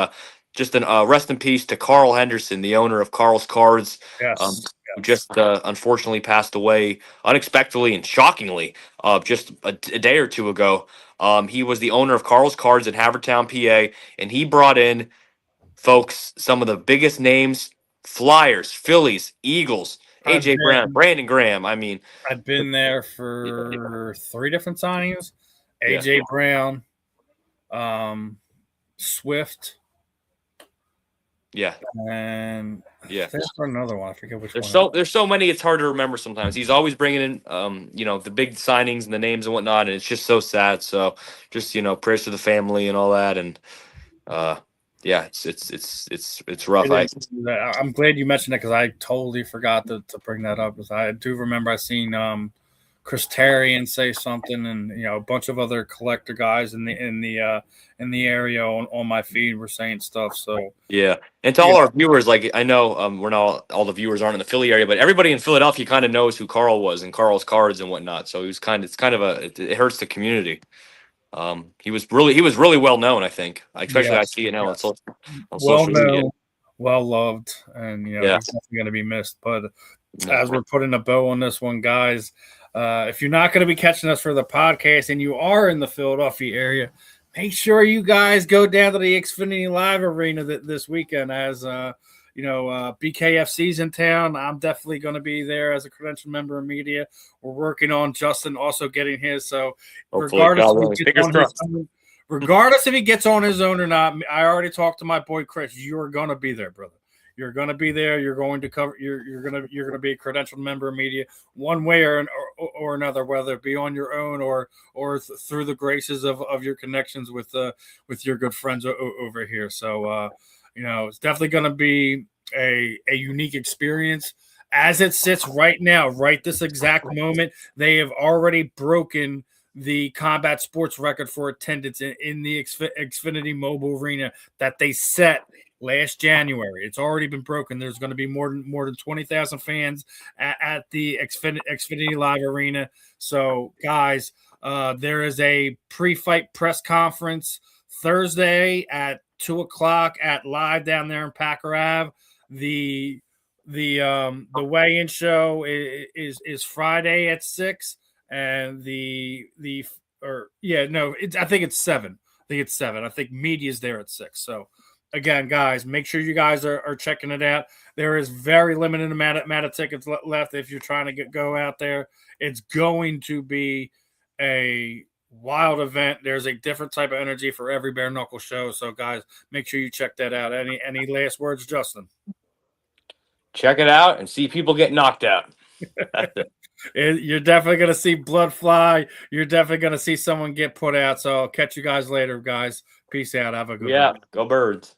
Just an rest in peace to Carl Henderson, the owner of Carl's Cards, who just unfortunately passed away unexpectedly and shockingly just a day or two ago. He was the owner of Carl's Cards in Havertown, PA, and he brought in, folks, some of the biggest names: Flyers, Phillies, Eagles, AJ Brown, Brandon Graham. I mean, I've been there for 3 different signings: AJ Brown, Swift. Yeah. And there's another one. I forget which one. There's so many. It's hard to remember sometimes. He's always bringing in, the big signings and the names and whatnot, and it's just so sad. So just prayers to the family and all that, and it's rough. I'm glad you mentioned it because I totally forgot to bring that up. Because I do remember I seen Chris Tarian say something, and a bunch of other collector guys in the area on my feed were saying stuff. So and to all our viewers, like I know we're not all the viewers aren't in the Philly area, but everybody in Philadelphia kind of knows who Carl was and Carl's Cards and whatnot. So it hurts the community. He was really well known, I think, especially I see it now on social media. Well loved, and he's definitely going to be missed. But as we're putting a bow on this one, guys, if you're not going to be catching us for the podcast and you are in the Philadelphia area, make sure you guys go down to the Xfinity Live Arena this weekend. As BKFC's in town, I'm definitely going to be there as a credentialed member of media. We're working on Justin also getting his. So regardless if he gets on his own or not, I already talked to my boy Chris. You are going to be there, brother. You're going to be there. You're going to cover. You're going to be a credentialed member of media one way or another, whether it be on your own or through the graces of your connections with your good friends over here. So it's definitely going to be a unique experience. As it sits right now, right this exact moment, they have already broken the combat sports record for attendance in the Xfinity Mobile Arena that they set last January. It's already been broken. There's going to be more than 20,000 fans at the Xfinity Live Arena. So, guys, there is a pre-fight press conference Thursday at 2:00 at Live down there in Packer Ave. The weigh-in show is Friday at 6, and I think it's 7. I think media's there at 6. So again, guys, make sure you guys are checking it out. There is very limited amount of tickets left if you're trying to go out there. It's going to be a wild event. There's a different type of energy for every bare knuckle show. So guys, make sure you check that out. Any last words, Justin? Check it out and see people get knocked out. That's it. You're definitely going to see blood fly. You're definitely going to see someone get put out. So I'll catch you guys later, guys. Peace out. Have a good one. Go Birds.